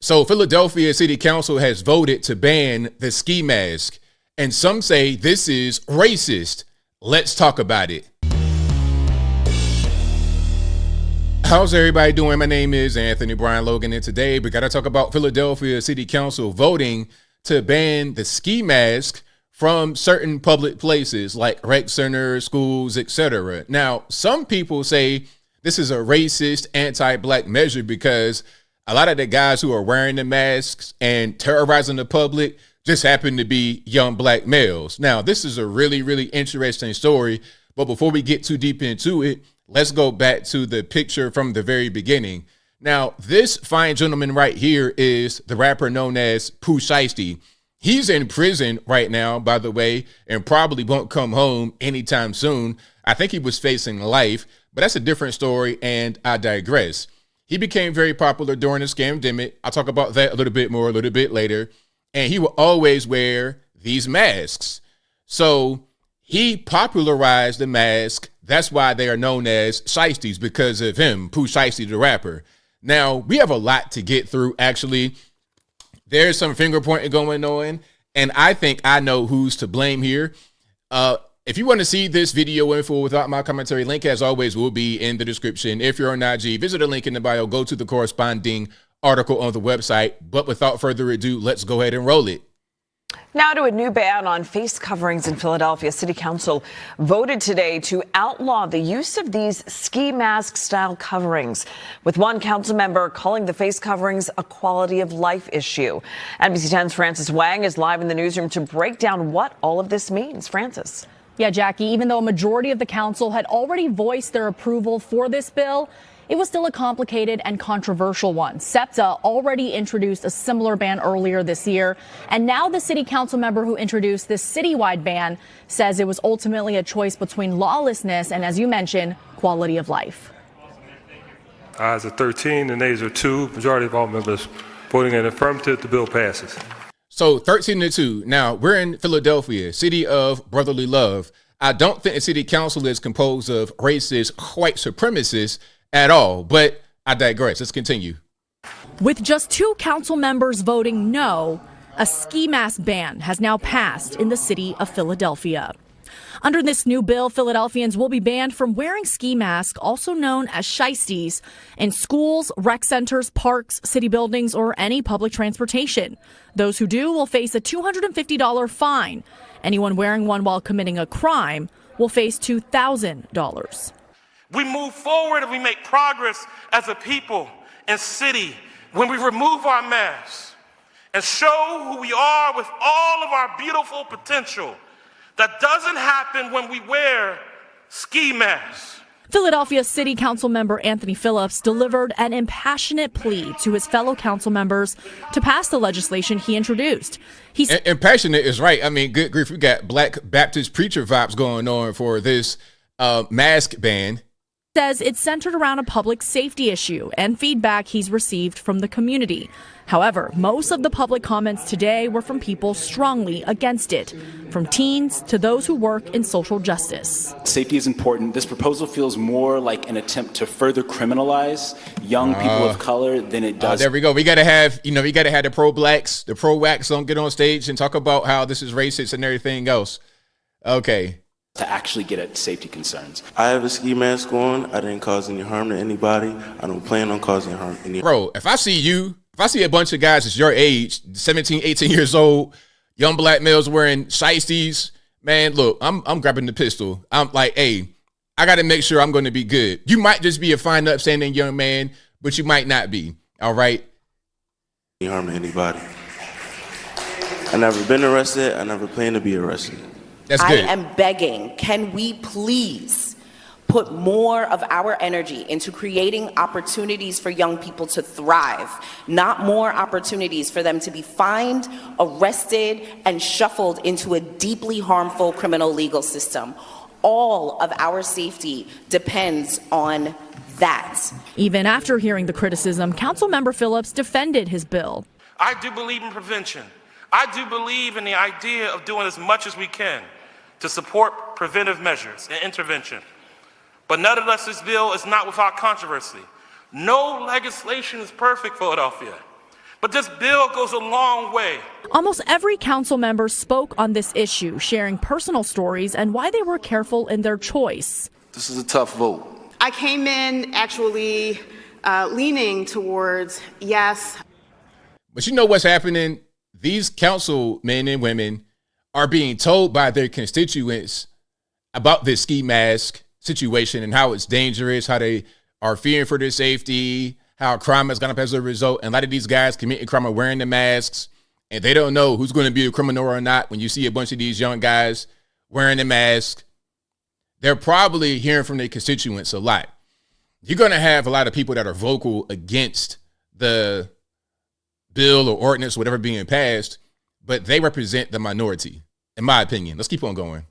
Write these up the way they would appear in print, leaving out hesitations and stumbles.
So Philadelphia City Council has voted to ban the ski mask, and some say this is racist. Let's talk about it. How's everybody doing? My name is Anthony Brian Logan, and today we got to talk about Philadelphia City Council voting to ban the ski mask from certain public places like rec centers, schools, etc. Now, some people say this is a racist, anti-black measure because a lot of the guys who are wearing the masks and terrorizing the public just happen to be young black males. Now, this is a really, really interesting story. But before we get too deep into it, let's go back to the picture from the very beginning. Now, this fine gentleman right here is the rapper known as Pooh Shiesty. He's in prison right now, by the way, and probably won't come home anytime soon. I think he was facing life, but that's a different story, and I digress. He became very popular during the scamdemic. I'll talk about that a little bit more a little bit later. And he will always wear these masks. So he popularized the mask. That's why they are known as Shiesties, because of him, Pooh Shiesty, the rapper. Now, we have a lot to get through, actually. There's some finger pointing going on, and I think I know who's to blame here. If you want to see this video in full without my commentary, link as always will be in the description. If you're on IG, visit the link in the bio, go to the corresponding article on the website. But without further ado, let's go ahead and roll it. Now to a new ban on face coverings in Philadelphia. City Council voted today to outlaw the use of these ski mask style coverings, with one council member calling the face coverings a quality of life issue. NBC 10's Francis Wang is live in the newsroom to break down what all of this means. Francis. Yeah, Jackie, even though a majority of the council had already voiced their approval for this bill, it was still a complicated and controversial one. SEPTA already introduced a similar ban earlier this year, and now the city council member who introduced this citywide ban says it was ultimately a choice between lawlessness and, as you mentioned, quality of life. Ayes are 13 and nays are 2. Majority of all members voting in affirmative, the bill passes. So 13-2. Now, we're in Philadelphia, city of brotherly love. I don't think the city council is composed of racist white supremacists at all, but I digress. Let's continue. With just 2 council members voting no, a ski mask ban has now passed in the city of Philadelphia. Under this new bill, Philadelphians will be banned from wearing ski masks, also known as shiesties, in schools, rec centers, parks, city buildings, or any public transportation. Those who do will face a $250 fine. Anyone wearing one while committing a crime will face $2,000. We move forward and we make progress as a people and city when we remove our masks and show who we are with all of our beautiful potential. That doesn't happen when we wear ski masks. Philadelphia City Council member Anthony Phillips delivered an impassionate plea to his fellow council members to pass the legislation he introduced. Impassionate is right. I mean, good grief, we got Black Baptist preacher vibes going on for this mask ban. Says it's centered around a public safety issue and feedback he's received from the community. However, most of the public comments today were from people strongly against it, from teens to those who work in social justice. Safety is important. This proposal feels more like an attempt to further criminalize young people of color than it does. There we go. We got to have, the pro-blacks, the pro-wacks don't get on stage and talk about how this is racist and everything else. Okay. To actually get at safety concerns. I have a ski mask on. I didn't cause any harm to anybody. I don't plan on causing harm to anybody. Bro, if I see a bunch of guys that's your age, 17, 18 years old, young black males wearing shiesties, man, look, I'm grabbing the pistol. I'm like, hey, I got to make sure I'm going to be good. You might just be a fine, upstanding young man, but you might not be. All right? Any harm to anybody. I never been arrested. I never plan to be arrested. That's good. I am begging, can we please put more of our energy into creating opportunities for young people to thrive, not more opportunities for them to be fined, arrested, and shuffled into a deeply harmful criminal legal system. All of our safety depends on that. Even after hearing the criticism, Councilmember Phillips defended his bill. I do believe in prevention. I do believe in the idea of doing as much as we can to support preventive measures and intervention. But nonetheless, this bill is not without controversy. No legislation is perfect, Philadelphia. But this bill goes a long way. Almost every council member spoke on this issue, sharing personal stories and why they were careful in their choice. This is a tough vote. I came in actually leaning towards yes. But you know what's happening? These councilmen and women are being told by their constituents about this ski mask situation and how it's dangerous, how they are fearing for their safety, how crime has gone up as a result. And a lot of these guys committing crime are wearing the masks, and they don't know who's going to be a criminal or not. When you see a bunch of these young guys wearing the mask, they're probably hearing from their constituents a lot. You're going to have a lot of people that are vocal against the bill or ordinance, whatever being passed, but they represent the minority, in my opinion. Let's keep on going.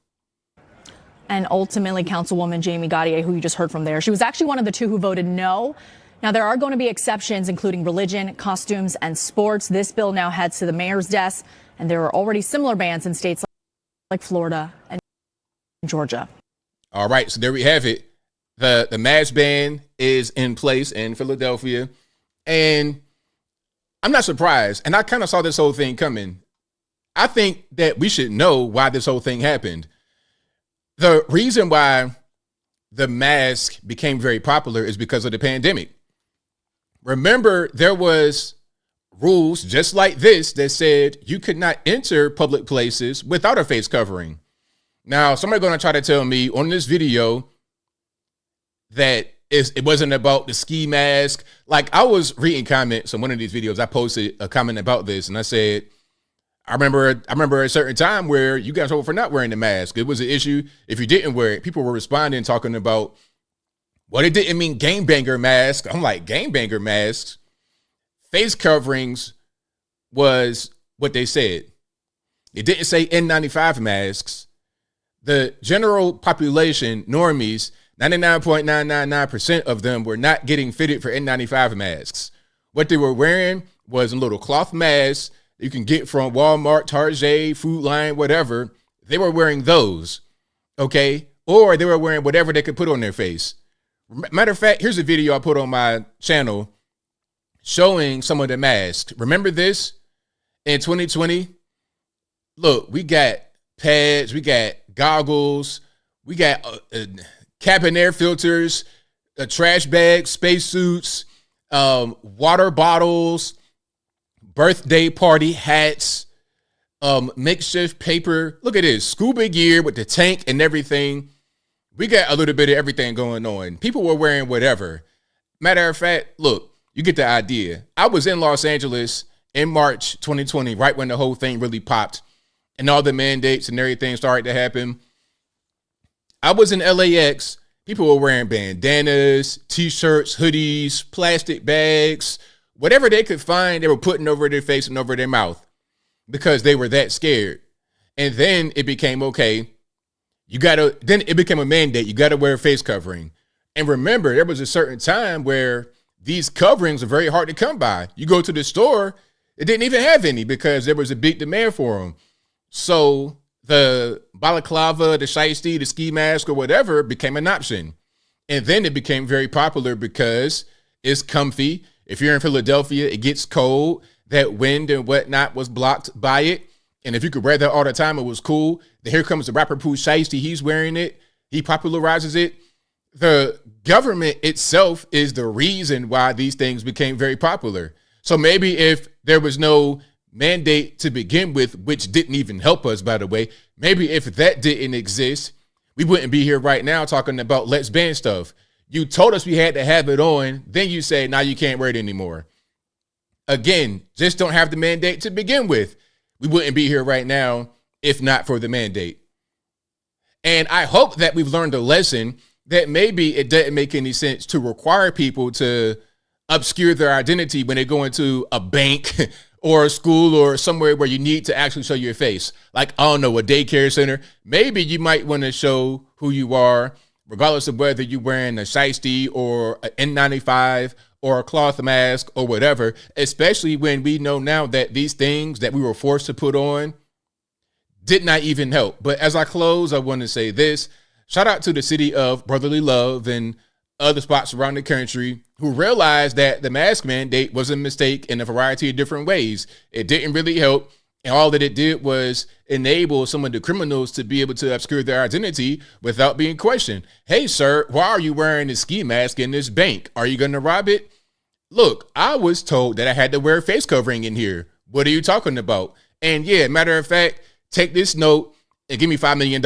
And ultimately, Councilwoman Jamie Gaudier, who you just heard from there, she was actually one of the two who voted no. Now, there are going to be exceptions, including religion, costumes, and sports. This bill now heads to the mayor's desk, and there are already similar bans in states like Florida and Georgia. All right, so there we have it. The mask ban is in place in Philadelphia, and I'm not surprised, and I kind of saw this whole thing coming. I think that we should know why this whole thing happened. The reason why the mask became very popular is because of the pandemic. Remember, there was rules just like this that said you could not enter public places without a face covering. Now, somebody's going to try to tell me on this video that it wasn't about the ski mask. Like, I was reading comments on one of these videos. I posted a comment about this, and I said, I remember a certain time where you got in trouble for not wearing the mask. It was an issue if you didn't wear it. People were responding, talking about, well, it didn't mean gangbanger mask. I'm like, gangbanger masks? Face coverings was what they said. It didn't say N95 masks. The general population, normies, 99.999% of them were not getting fitted for N95 masks. What they were wearing was a little cloth mask you can get from Walmart, Target, Food Line, whatever. They were wearing those, okay? Or they were wearing whatever they could put on their face. Matter of fact, here's a video I put on my channel showing some of the masks. Remember this? In 2020, look, we got pads, we got goggles, we got cabin air filters, trash bags, spacesuits, water bottles, birthday party hats, makeshift paper. Look at this, scuba gear with the tank and everything. We got a little bit of everything going on. People were wearing whatever. Matter of fact, look, you get the idea. I was in Los Angeles in March 2020, right when the whole thing really popped and all the mandates and everything started to happen. I was in LAX. People were wearing bandanas, t-shirts, hoodies, plastic bags, whatever they could find, they were putting over their face and over their mouth because they were that scared. And then it became, okay, then it became a mandate. You got to wear a face covering. And remember, there was a certain time where these coverings are very hard to come by. You go to the store, it didn't even have any because there was a big demand for them. So the balaclava, the shiesty, the ski mask or whatever became an option. And then it became very popular because it's comfy. If you're in Philadelphia, it gets cold. That wind and whatnot was blocked by it. And if you could wear that all the time, it was cool. Then here comes the rapper Pooh Shiesty. He's wearing it. He popularizes it. The government itself is the reason why these things became very popular. So maybe if there was no mandate to begin with, which didn't even help us, by the way, maybe if that didn't exist, we wouldn't be here right now talking about let's ban stuff. You told us we had to have it on. Then you say, now you can't wear it anymore. Again, just don't have the mandate to begin with. We wouldn't be here right now if not for the mandate. And I hope that we've learned a lesson that maybe it doesn't make any sense to require people to obscure their identity when they go into a bank or a school or somewhere where you need to actually show your face. Like, I don't know, a daycare center. Maybe you might want to show who you are, regardless of whether you're wearing a shiesty or an N95 or a cloth mask or whatever, especially when we know now that these things that we were forced to put on did not even help. But as I close, I want to say this. Shout out to the city of brotherly love and other spots around the country who realized that the mask mandate was a mistake in a variety of different ways. It didn't really help. And all that it did was enable some of the criminals to be able to obscure their identity without being questioned. Hey, sir, why are you wearing a ski mask in this bank? Are you going to rob it? Look, I was told that I had to wear a face covering in here. What are you talking about? And yeah, matter of fact, take this note and give me $5 million.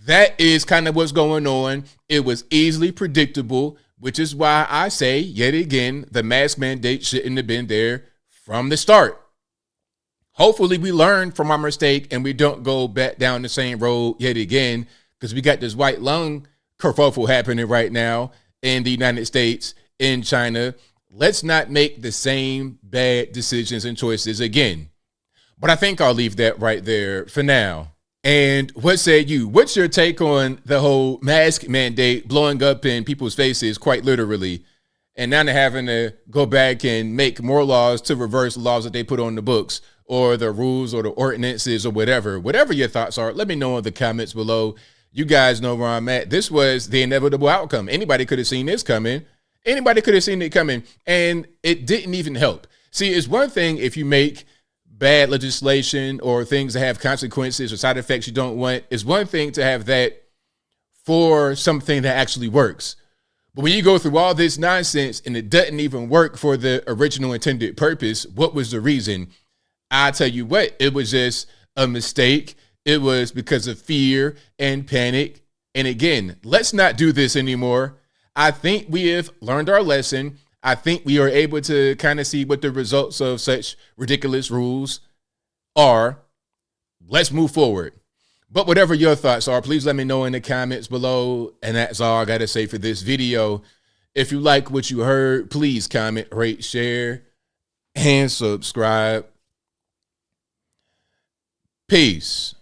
That is kind of what's going on. It was easily predictable, which is why I say, yet again, the mask mandate shouldn't have been there from the start. Hopefully we learn from our mistake and we don't go back down the same road yet again, because we got this white lung kerfuffle happening right now in the United States, in China. Let's not make the same bad decisions and choices again. But I think I'll leave that right there for now. And what say you? What's your take on the whole mask mandate blowing up in people's faces, quite literally, and now they're having to go back and make more laws to reverse laws that they put on the books, or the rules or the ordinances or whatever? Whatever your thoughts are, let me know in the comments below. You guys know where I'm at. This was the inevitable outcome. Anybody could have seen this coming. Anybody could have seen it coming, and it didn't even help. See, it's one thing if you make bad legislation or things that have consequences or side effects you don't want. It's one thing to have that for something that actually works. But when you go through all this nonsense and it doesn't even work for the original intended purpose, what was the reason? I tell you what, it was just a mistake. It was because of fear and panic. And again, let's not do this anymore. I think we have learned our lesson. I think we are able to kind of see what the results of such ridiculous rules are. Let's move forward. But whatever your thoughts are, please let me know in the comments below. And that's all I got to say for this video. If you like what you heard, please comment, rate, share, and subscribe. Peace.